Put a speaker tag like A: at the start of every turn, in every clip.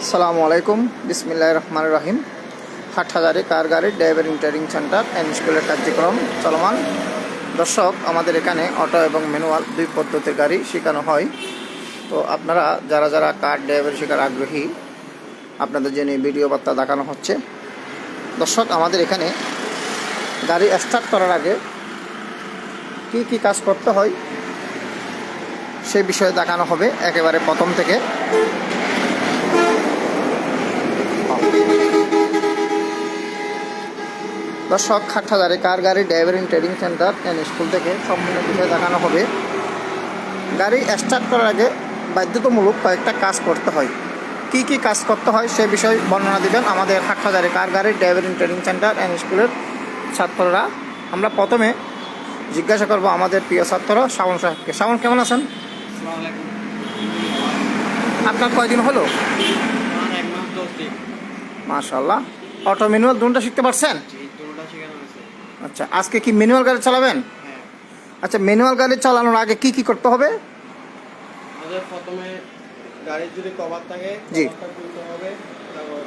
A: আসসালামু আলাইকুম, বিসমিল্লাহির রহমানির রহিম। হাটহাজারী কার গাড়ির ড্রাইভিং ট্রেনিং সেন্টার অ্যান্ড স্কুলের কার্যক্রম চলমান। দর্শক, আমাদের এখানে অটো এবং ম্যানুয়াল দুই পদ্ধতির গাড়ি শেখানো হয়। তো আপনারা যারা যারা কার ড্রাইভারি শেখার আগ্রহী, আপনাদের জন্য ভিডিও বার্তা দেখানো হচ্ছে। দর্শক, আমাদের এখানে গাড়ি স্টার্ট করার আগে কি কি কাজ করতে হয় সেই বিষয়ে দেখানো হবে একেবারে প্রথম থেকে। দর্শক, হাটহাজারী কার গাড়ি driving training centre and school থেকে সম্পূর্ণ বিষয়ে দেখানো হবে। গাড়ি স্টার্ট করার আগে বাধ্যতামূলক কয়েকটা কাজ করতে হয়। কি কি কাজ করতে হয় সে বিষয়ে বর্ণনা দিবেন আমাদের হাটহাজারী কার গাড়ি ড্রাইভিং ট্রেনিং সেন্টার অ্যান্ড স্কুলের ছাত্ররা। আমরা প্রথমে জিজ্ঞাসা করব আমাদের প্রিয় ছাত্র শাওন সাহেবকে। শাওন, কেমন আছেন? আপনার কয়দিন হলো? মাশাআল্লাহ। অটো ম্যানুয়াল দুটো শিখতে পারছেন? আচ্ছা, আজকে কি ম্যানুয়াল গাড়ি চালাবেন? আচ্ছা, ম্যানুয়াল গাড়ি চালানোর আগে কি কি করতে হবে?
B: আমাদের প্রথমে গাড়ির যদি কভার থাকে
A: জি,
B: কভারটা খুলতে হবে, তারপর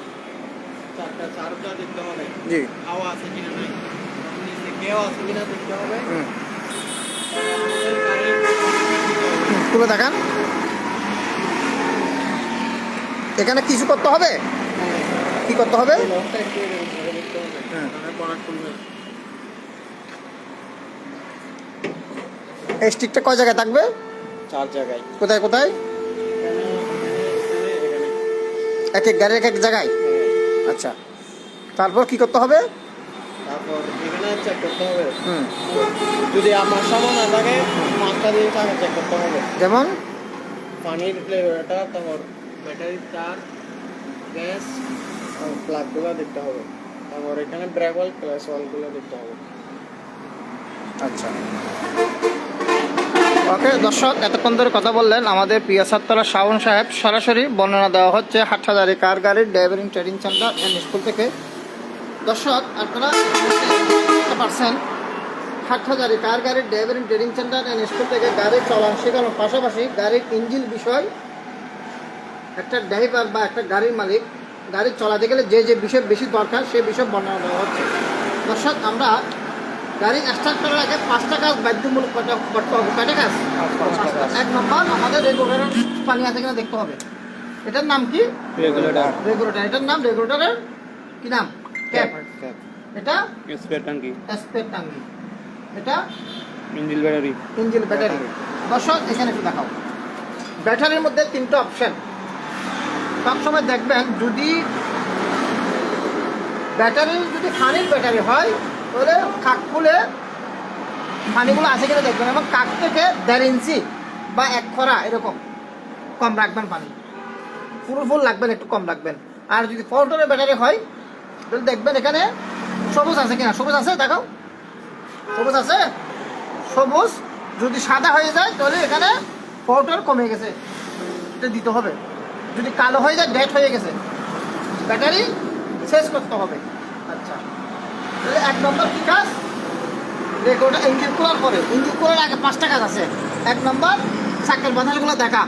B: চারটা চারটা দেখতে হবে,
A: জি,
B: হাওয়া আছে কিনা নাই, নিচে কেউ আছে কিনা দেখতে হবে। আমাদের গাড়ি
A: খুলে দেখান। এখানে কিছু করতে হবে? কি করতে হবে?
B: লকটা একটু ধরে দেখতে হবে, তাহলে বনাট খুলবে।
A: এই স্টিকটা কয় জায়গায় থাকবে?
B: চার জায়গায়।
A: কোথায় কোথায়? এক এক গাড়ি এক এক জায়গায়। আচ্ছা, তারপর কি করতে হবে?
B: তারপর এখানে চেক করতে হবে, যদি আমার সামান না থাকে মাছটা দিয়ে টাকা চেক করতে হবে।
A: যেমন
B: পানির ফ্লেভারটা, তারপর ব্যাটারির তার, গ্যাস, প্লাগগুলো দেখতে হবে, তারপর এখানে ব্রেক ওয়েল ক্লাস ওয়েলগুলো দেখতে হবে।
A: আচ্ছা, ওকে। দর্শক, এতক্ষণ ধরে কথা বললেন আমাদের প্রিয় ছাত্র শাওন সাহেব। সরাসরি বর্ণনা দেওয়া হচ্ছে হাটহাজারী কার গাড়ির driving training centre and school থেকে। দর্শক, আপনারা বুঝতে পারছেন হাটহাজারী কার গাড়ির driving training centre and school থেকে গাড়ি চালান শেখানোর পাশাপাশি গাড়ির ইঞ্জিন বিষয়, একটা ড্রাইভার বা একটা গাড়ির মালিক গাড়ি চালাতে গেলে যে যে বিষয় বেশি দরকার সে বিষয় বর্ণনা দেওয়া হচ্ছে। দর্শক, আমরা গাড়ি স্টার্ট করার আগে 5টা কাজ বাধ্যতামূলক করতে হবে। কয়টা কাজ? 1 নম্বর, আমাদের রেগুলেটর পানি আছে কিনা দেখতে হবে। এটার নাম কি?
B: রেগুলেটর।
A: রেগুলেটর। এটার নাম রেগুলেটরের কি নাম? ক্যাপ। এটা
B: স্পেয়ার ট্যাঙ্কি।
A: স্পেয়ার ট্যাঙ্কি। এটা
B: ইঞ্জিন ব্যাটারি।
A: Engine battery. দর্শক, এখানে একটু দেখাও। ব্যাটারির মধ্যে 3টা অপশন। সবসময় দেখবেন যদি ব্যাটারি যদি পানির ব্যাটারি হয় তাহলে কাক খুলে পানিগুলো আছে কিনা দেখবেন, এবং কাক থেকে 1.5 ইঞ্চি বা 1 খরা এরকম কম রাখবেন পানি। ফুল রাখবেন, একটু কম রাখবেন। আর যদি ফোর্টনের ব্যাটারি হয় তাহলে দেখবেন এখানে সবুজ আছে কিনা। সবুজ আছে, দেখাও। সবুজ আছে। সবুজ যদি সাদা হয়ে যায় তাহলে এখানে ফোর্টন কমে গেছে, এটা দিতে হবে। যদি কালো হয়ে যায় ডেট হয়ে গেছে, ব্যাটারি শেষ করতে হবে। আচ্ছা, তাহলে 1 নম্বর কি কাজ? রেগুলেটর ইঞ্জিন খোলার পরে, ইঞ্জিন খোলার আগে 5টা কাজ আছে। 1 নম্বর সাইকেল বাঁধালগুলো দেখা।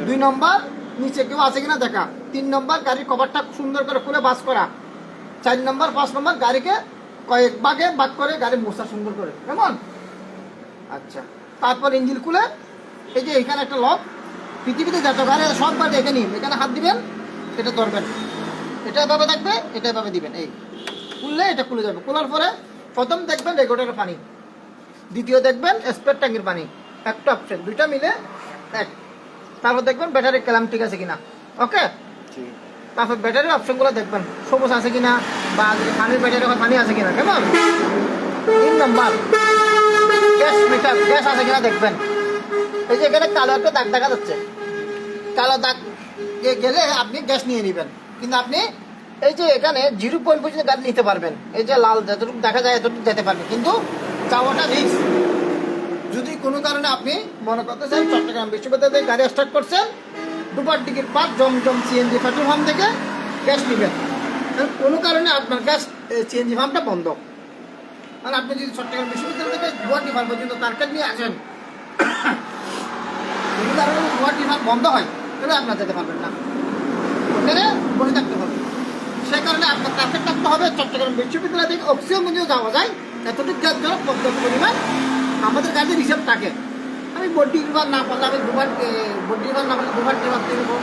A: 2 নম্বর নিচে কেউ আছে কিনা দেখা। 3 নম্বর গাড়ির কভারটা সুন্দর করে খুলে বাস করা। 4 নম্বর 5 নম্বর গাড়িকে কয়েক ভাগে ভাগ করে গাড়ি মোছা সুন্দর করে, কেমন? আচ্ছা, তারপর ইঞ্জিন খুলে এই যে এখানে একটা লক, পৃথিবীতে যত গাড়ি সব গাড়ি এখানে হাত দিবেন, এটা ধরবেন, এটা এভাবে থাকবে, এটা এভাবে দিবেন। এই খুললে এটা খুলে যাবে। খোলার পরে প্রথম দেখবেন রেগুলেটরের পানি, দ্বিতীয় দেখবেন স্পেয়ার ট্যাঙ্কির পানি। একটা অপশন, 2টা মিলে 1। তারপর দেখবেন ব্যাটারির ক্যালাম ঠিক আছে কিনা। ওকে। তারপর ব্যাটারির অপশনগুলো দেখবেন, সবুজ আছে কিনা, বা যদি পানির ব্যাটারি হয় পানি আছে কিনা, কেমন? 3 নম্বর গ্যাস মিটার, গ্যাস আছে কিনা দেখবেন। এই যে এখানে কালো একটা দাগ দেখা যাচ্ছে, কালো দাগ গেলে আপনি গ্যাস নিয়ে নেবেন। কিন্তু আপনি এই যে এখানে 0 পয়েন্ট পর্যন্ত গাড়ি নিতে পারবেন। এই যে লাল যতটুকু দেখা যায় এতটুকু যেতে পারবেন, কিন্তু যাওয়াটা রিস্ক। যদি কোনো কারণে আপনি মনে করতে চান চট্টগ্রাম বিশ্ববিদ্যালয়ে গাড়ি স্টার্ট করছেন, দুপার টিকিট পার জমজম সিএনজি পেট্রোল পাম্প থেকে গ্যাস নেবেন। কোনো কারণে আপনার গ্যাস সিএনজি পাম্পটা বন্ধ, আর আপনি যদি চট্টগ্রাম বিশ্ববিদ্যালয় থেকে গুয়াহাটি ফার্ম পর্যন্ত টার্গেট নিয়ে আসেন, কোনো কারণে গুয়াহাটি ফার্ম বন্ধ হয় তাহলে আপনার যেতে পারবেন না। এখানে বসে থাকতে হবে। সেই কারণে আপনার ট্রাফিক থাকতে হবে। চট্টগ্রাম বিশ্ববিদ্যালয় থেকে অক্সিজেনগঞ্জেও যাওয়া যায়, এতটুকু জন্য পর্যাপ্ত পরিমাণ আমাদের কাছে রিজার্ভ থাকে। আমি বড্ডি রিভার না পারলে আমি বড্ডি রিভার না পারলে দুবার রিভার থেকে নেবো।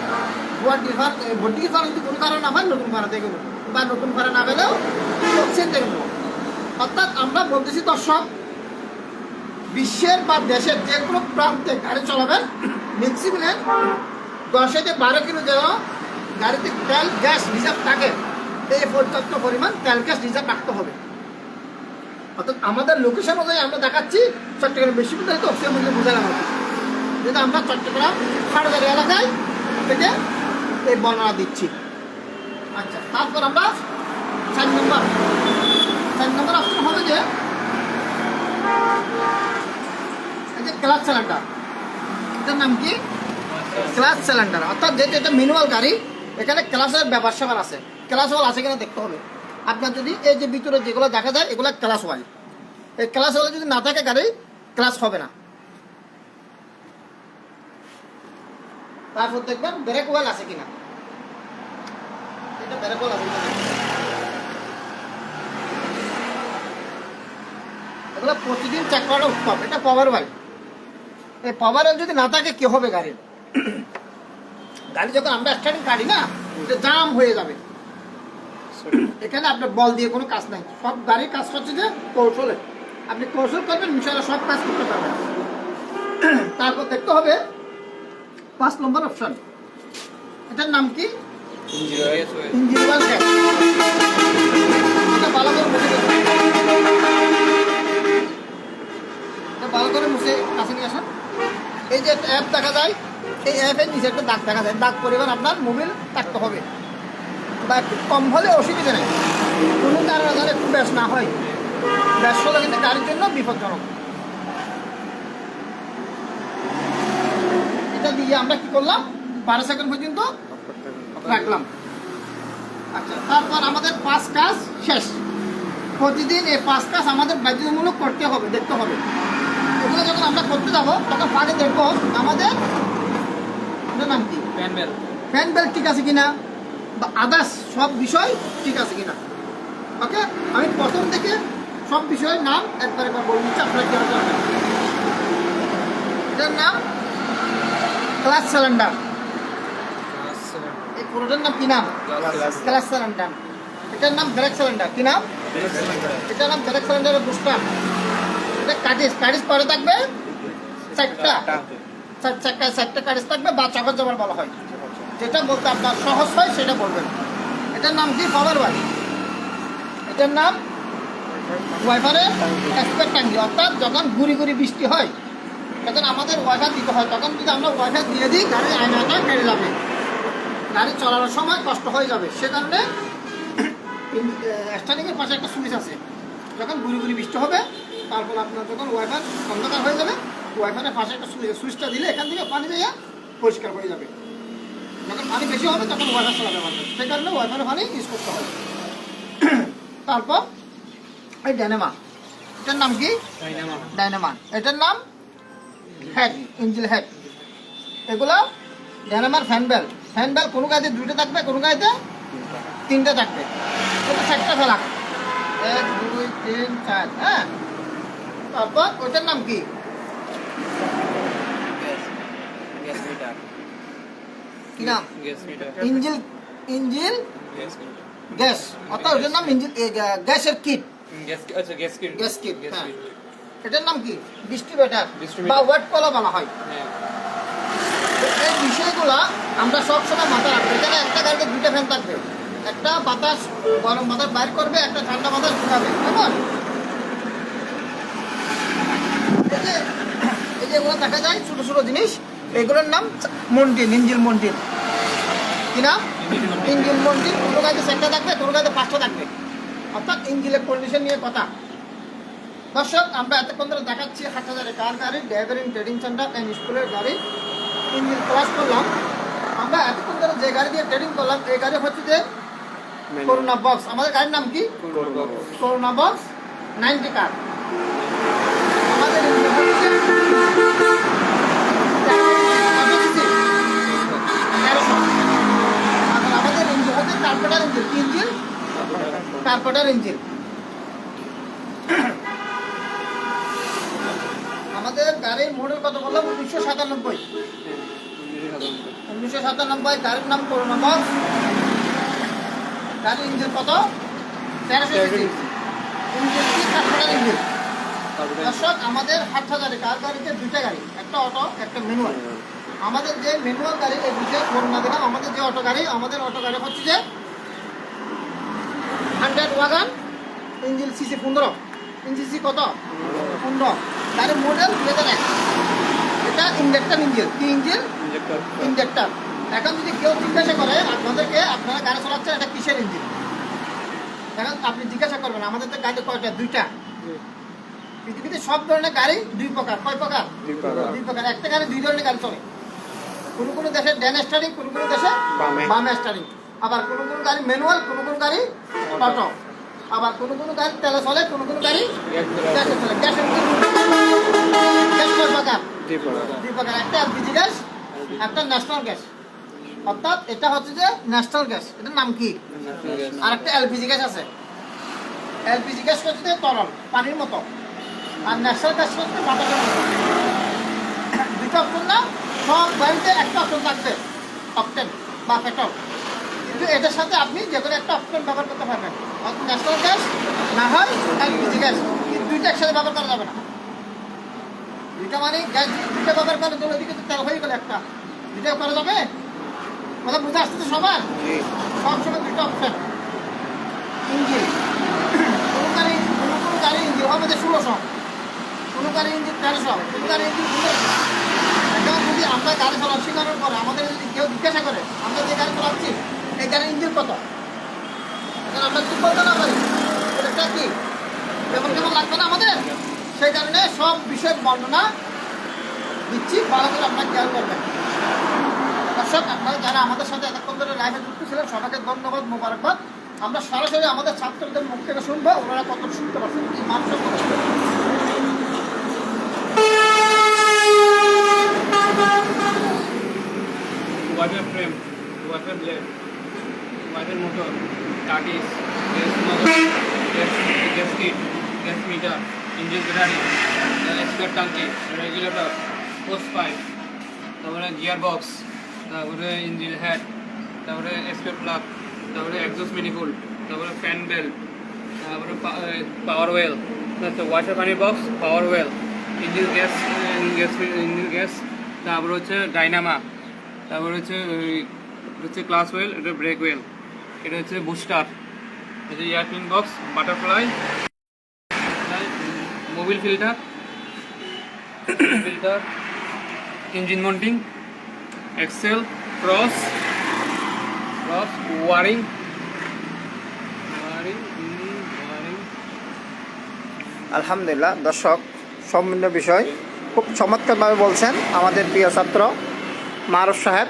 A: দুবার রিভার বড্ডি রিভার যদি কোনো কারণে না হয় নতুন ভাড়া থেকে নেবো, বা নতুন ভাড়া না পেলেও অক্সিজেন থেকে নেবো। অর্থাৎ আমরা বলতেছি দর্শক, বিশ্বের বা দেশের যে কোনো প্রান্তে গাড়ি চলাবেন ম্যাক্সিমাম 10 থেকে 12 কিলো যেন গাড়িতে তেল গ্যাস রিজার্ভ থাকে, এই পর্যাপ্ত পরিমাণ তেল গ্যাস রিজার্ভ রাখতে হবে। অর্থাৎ আমাদের লোকেশন অনুযায়ী আমরা দেখাচ্ছি চট্টগ্রাম বিশ্ববিদ্যালয় তো অক্সিজেন মধ্যে বোঝালাম আর কি। যেটা আমরা চট্টগ্রাম খাড়াদারি এলাকায় থেকে এই বর্ণনা দিচ্ছি। আচ্ছা, তারপর আমরা 4 নম্বর অপশন হবে যে ক্লাস সিলিন্ডার। এটার নাম কি? Class cylinder. অর্থাৎ যেহেতু এটা ম্যানুয়াল গাড়ি, এখানে ক্লাসের ব্যাপার স্যাপার আছে। ক্লাস ওয়াল আছে কিনা দেখতে হবে। আপনার যদি এই যে ভিতরে যেগুলো দেখা যায় এগুলো ক্লাস ওয়াল, এই ক্লাস ওয়াল যদি না থাকে গাড়ি ক্লাস হবে না। তারপর দেখবেন ব্রেক ওয়াল আছে কিনা, এটা ব্রেক ওয়াল আছে কিনা, এগুলো প্রতিদিন চেক করাটা উত্তম। এটা পাওয়ার ওয়াল, এই পাওয়ার ওয়াল যদি না থাকে কি হবে গাড়ির? গাড়ি যখন আমরা স্টার্টিং কাটি না, এটা জাম হয়ে যাবে। এখানে আপনার বল দিয়ে কোনো কাজ নাই, সব গাড়ির কাজ হচ্ছে যে কৌশলে। আপনি কৌশল করবেন ইনশাআল্লাহ সব কাজ করতে পারবেন। তারপর দেখতে হবে 5 নম্বর অপশন। এটার নাম কি? Engine oil gas. এটা ভালো করে মুছে দেবেন, এটা ভালো করে মুছে কাছে নিয়ে আসেন। এই যে একটা অ্যাপ দেখা যায়, এই অ্যাপের নিচে একটা দাগ দেখা যায়, দাগ পরিমাণ আপনার মোবিল কাটতে হবে, বা একটু কম হলে অসুবিধা নেই। কোনো কারণে যেন একটু ব্যাস না হয়, ব্যাস হলে কিন্তু গাড়ির জন্য বিপজ্জনক। এটা দিয়ে আমরা কি করলাম, 12 সেকেন্ড পর্যন্ত রাখলাম। আচ্ছা, তারপর আমাদের 5 কাজ শেষ। প্রতিদিন এই 5 কাজ আমাদের বাধ্যতামূলক করতে হবে, দেখতে হবে। এগুলো যখন আমরা করতে যাবো তখন পানি দেখবো আমাদের এটার নাম কি, ফ্যান বেল্ট ঠিক আছে কিনা, বা আদার্স সব বিষয় ঠিক আছে কিনা। ওকে, আমি প্রথম থেকে সব বিষয়ের নাম একবার বলে দিচ্ছি, আপনারা কি জানবেন। এটার নাম ক্লাস সিলিন্ডার। এই পুরোটার নাম কি নাম? Class cylinder. এটার নাম ব্রেক সিলিন্ডার। কি নাম? এটার নাম ব্রেক সিলিন্ডারের বুস্টার। এটা কাটিস পরে থাকবে 4টা, 4টা কাটিস থাকবে, বা চকর জবর বলা হয়। যেটা বলতে আপনার সহজ হয় সেটা বলবেন। এটার নাম কি? পাওয়ার ওয়াল। এটার নাম ওয়াইফারের এক্সপেক্ট ট্যাঙ্কি। অর্থাৎ যখন গুড়ি গুড়ি বৃষ্টি হয় তখন আমাদের ওয়াইফার দিতে হয়, তখন যদি আমরা ওয়াইফার দিয়ে দিই গাড়ির আয়নাটা কেটে যাবে, গাড়ি চালানোর সময় কষ্ট হয়ে যাবে। সে কারণে স্টার্টিংয়ের পাশে একটা সুইচ আছে, যখন গুড়ি গুড়ি বৃষ্টি হবে তারপর আপনার যখন ওয়াইফার অন্ধকার হয়ে যাবে, ওয়াইফারের পাশে একটা সুইচটা দিলে এখান থেকে পানি দিয়ে পরিষ্কার হয়ে যাবে। যখন পানি বেশি হবে তখন ওয়াইফার চালাতে পারবে, সেই কারণে ওয়াইফারের পানি ইউজ করতে হবে। তারপর এই ডাইনামা, এটার নাম কি? ডাইনামা। এটার নাম হেড, ইঞ্জিন হেড। এগুলো ডাইনামার ফ্যান বেল। ফ্যান বেল কোনো গাড়িতে 2টা থাকবে, কোনো গাড়িতে 3টা থাকবে, কোনো 4টা ফেলা, 1 2 3 4। হ্যাঁ, তারপর ওইটার নাম কি? কি নাম? Engine gas. অর্থাৎ ওটার নাম ইঞ্জিন গ্যাসের কিট, গ্যাস কিট। হ্যাঁ, এটার নাম কি? ডিস্ট্রিবিউটার বা ওয়েট কলা বলা হয়। এই বিষয়গুলো আমরা সবসময় মাথায় রাখবো। এখানে একটা গাড়িতে 2টা ফ্যান থাকবে, একটা বাতাস গরম বাতাস বাইর করবে, একটা ঠান্ডা বাতাস ঢুকাবে। কেমন? এই যে এগুলো দেখা যায় ছোট ছোট জিনিস, এগুলোর নাম মন্টিন, ইঞ্জিন মন্টিন। কি নাম? ইঞ্জিন মন্টিন। কোনো গাড়িতে 4টা থাকবে, কোনো গাড়িতে 5টা থাকবে। অর্থাৎ ইঞ্জিনের কন্ডিশন নিয়ে কথা। দর্শক, আমরা এতক্ষণ ধরে দেখাচ্ছি হাটহাজারি কার গাড়ি, ড্রাইভারিং ট্রেডিং সেন্টার অ্যান্ড স্কুলের গাড়ি ইঞ্জিন ক্লাস করলাম। আমরা এতক্ষণ ধরে যে গাড়ি দিয়ে ট্রেডিং করলাম এই গাড়ি হচ্ছে যে করোনা বক্স। আমাদের গাড়ির নাম কি? করোনা বক্স 90 কার। আমাদের আমাদের কার্পেটার ইঞ্জিন। আমাদের গাড়ির মডেল কত বললাম? 1997। 1997, গাড়ির নাম করোনা বক্স। গাড়ির ইঞ্জিন কত? 1300 সিসি। Carpenter engine. দর্শক, আমাদের হাটহাজারে কার গাড়িতে দুইটা গাড়ি, একটা অটো একটা ম্যানুয়াল। আমাদের যে ম্যানুয়াল গাড়ি, এই দুইটা ফোন না দিলাম, আমাদের যে অটো গাড়ি, আমাদের অটো গাড়ি হচ্ছে যে 100 wagon, engine CC 15, engine CC কত? 15। গাড়ির মডেল 2001। এটা ইঞ্জেক্টর ইঞ্জিন। কি ইঞ্জিন? ইঞ্জেক্টর। এখন যদি কেউ জিজ্ঞাসা করে আপনাদেরকে, আপনারা গাড়ি চালাচ্ছেন, এটা কিসের ইঞ্জিন, এখন আপনি জিজ্ঞাসা করবেন আমাদের তো গাড়ি কয়টা? দুইটা। পৃথিবীতে সব ধরনের গাড়ি দুই প্রকার। কয় প্রকার? দুই প্রকার। একটা গাড়ি দুই ধরনের গাড়ি চলে। কোনো কোনো দেশে ড্যান স্টারিং, কোনো কোনো দেশে বামে স্টারিং। আবার কোনো কোনো গাড়ি ম্যানুয়াল, কোনো কোনো গাড়ি অটো। আবার কোনো কোনো গাড়ি তেলে চলে, কোনো কোনো গাড়ি গ্যাসে চলে। গ্যাসের গ্যাস কয় প্রকার? দুই প্রকার। একটা এলপিজি গ্যাস, একটা ন্যাশনাল গ্যাস। অর্থাৎ এটা হচ্ছে যে ন্যাশনাল গ্যাস, এটার নাম কি? আর একটা এলপিজি গ্যাস আছে। এলপিজি গ্যাস হচ্ছে যে তরল, পানির মতো। আর ন্যাশনাল গ্যাস হচ্ছে বাতাসের মতো। দুইটা অপশন না, সব গাড়িতে একটা অপশন থাকবে, অকটেন বা পেট্রোল। কিন্তু এটার সাথে আপনি যে কোনো একটা অপশন ব্যবহার করতে পারবেন, ন্যাশনাল গ্যাস না হয় এলপিজি গ্যাস। কিন্তু দুইটা একসাথে ব্যবহার করা যাবে না। দুইটা মানে গ্যাস দুইটা ব্যবহার করলে দুটো দিকে তো তেল হয়ে গেল একটা, দুইটা করা যাবে? কথা বুঝে আসতেছে সবার? সবসময় দুইটা অপশন। ইঞ্জিন, কোনো গাড়ি ইঞ্জিন হবে যে 1600, কোনো গাড়ি ইঞ্জিন 1300, কোনো গাড়ি ইঞ্জিন 1500। এখন যদি আমরা গাড়ি চালানো শেখানোর পরে আমাদের যদি কেউ জিজ্ঞাসা করে আমরা যে গাড়ি চালাচ্ছি এই গাড়ির ইঞ্জিন কত, এখন আমরা কি বলতে না পারি এটা কি কেমন কেমন লাগবে না আমাদের? সেই কারণে সব বিষয়ের বর্ণনা দিচ্ছি, ভালো করে আপনারা খেয়াল করবেন। দর্শক, আপনারা যারা আমাদের সাথে এতক্ষণ ধরে লাইভে যুক্ত ছিলেন সবাইকে ধন্যবাদ, মোবারকবাদ। আমরা সরাসরি আমাদের ছাত্রদের মুখ থেকে শুনবো ওনারা কত শুনতে পারছেন, কি মানুষের কথা।
B: Water frame, water blade, water motor, টার্টিস, gas nozzle, gas kit, gas meter, engine battery, এক্সপার্ট টাঙ্কি, রেগুলেটর, হোস পাইপ, তারপরে গিয়ার বক্স, তারপরে ইঞ্জিন হেড, তারপরে এক্সপার্ট প্লাগ, তারপরে এক্সস্ট ম্যানিফোল্ড, তারপরে ফ্যান বেল্ট, তারপরে পাওয়ার ওয়েল, ওয়াটার পানি box, power oil, engine gas, তারপরে হচ্ছে ডাইনামা, তারপরে হচ্ছে ক্লাস ওয়েল, এটা ব্রেক ওয়েল, এটা হচ্ছে বুস্টার, এটা এয়ারপিন box, butterfly, Mobil filter, engine mounting, Excel, cross, wiring,
A: আলহামদুলিল্লাহ দর্শক, সম্পূর্ণ বিষয় খুব চমৎকারভাবে বলছেন আমাদের প্রিয় ছাত্র মারুফ সাহেব।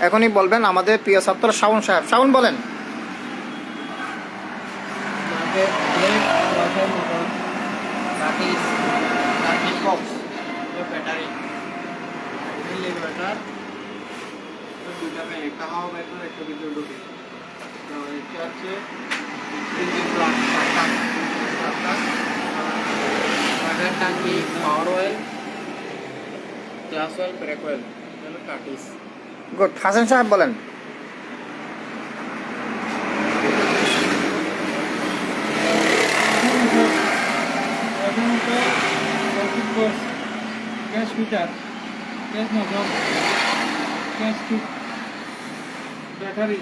A: এখনই বলবেন আমাদের প্রিয় ছাত্র শাওন সাহেব। শাওন বলেন।
B: ব্যাটারি, দুইটা ব্যাগ, একটা হাওয়া ব্যাটার, একটা ভিতরে ঢুকে। এটা হচ্ছে ইঞ্জিন প্লাগ, ওয়াটার ট্যাঙ্কি, পাওয়ার oil, glass oil, break oil, হলো টার্টিস।
A: গুড। হাসান সাহেব বলেন।
B: Gas metre, gas nozzle, gas kit, battery,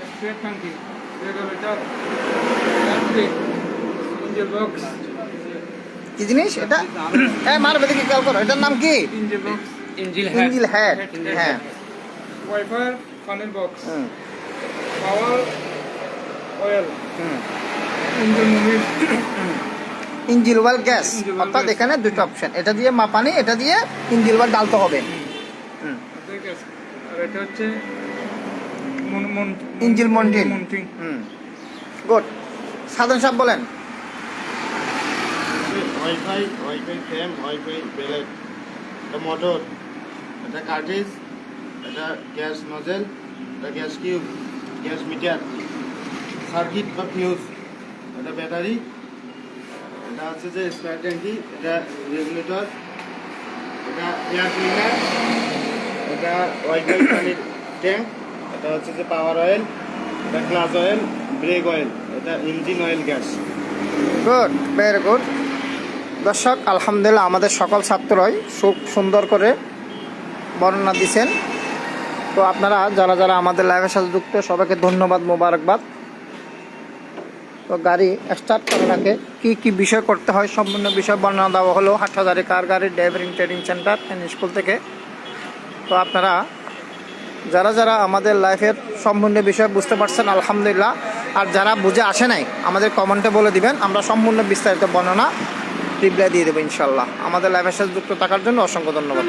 B: spray ট্যাঙ্কি, রেগুলেটর, ইঞ্জিন বক্স।
A: কি জিনিস এটা? হ্যাঁ, মারবে দেখি খেয়াল করো, এটার নাম কি?
B: Engine box,
A: engine head. হ্যাঁ।
B: Wiper funnel box, power oil, engine Mobil,
A: engine oil gas. অর্থাৎ এখানে দুটো অপশন, এটা দিয়ে মাপানি, এটা দিয়ে ইঞ্জিন ওয়েল ডালতে হবে।
B: আর এটা হচ্ছে
A: ইঞ্জিন মন্টিং। গুড। সাধন সাহেব বলেন।
C: ওয়াইফাই ফ্রেম, ওয়াইফাই বেলেট, এটা মোটর, এটা কার্টিজ, এটা গ্যাস নজেল, এটা gas cube, gas metre, circuit বা ফিউজ, এটা ব্যাটারি, এটা হচ্ছে যে স্পার ট্যাঙ্কি, এটা রেগুলেটর, এটা এয়ার ক্লিনার, এটা ওয়াইফাই পানির ট্যাঙ্ক, এটা হচ্ছে যে পাওয়ার অয়েল, এটা ক্লাচ অয়েল, ব্রেক অয়েল, এটা engine oil gas.
A: Good, very good. দর্শক, আলহামদুলিল্লাহ আমাদের সকল ছাত্রই খুব সুন্দর করে বর্ণনা দিচ্ছেন। তো আপনারা যারা যারা আমাদের লাইভের সাথে যুক্ত সবাইকে ধন্যবাদ, মোবারকবাদ। তো গাড়ি স্টার্ট করার আগে কী কী বিষয় করতে হয় সম্পূর্ণ বিষয় বর্ণনা দেওয়া হলো হাটহাজারী কার গাড়ির driving training centre and school থেকে। তো আপনারা যারা যারা আমাদের লাইফের সম্পূর্ণ বিষয় বুঝতে পারছেন আলহামদুলিল্লাহ, আর যারা বুঝে আসে নাই আমাদের কমেন্টে বলে দিবেন, আমরা সম্পূর্ণ বিস্তারিত বর্ণনা রিপ্লাই দিয়ে দেবো ইনশাল্লাহ। আমাদের লাইভের সাথে যুক্ত থাকার জন্য অসংখ্য ধন্যবাদ।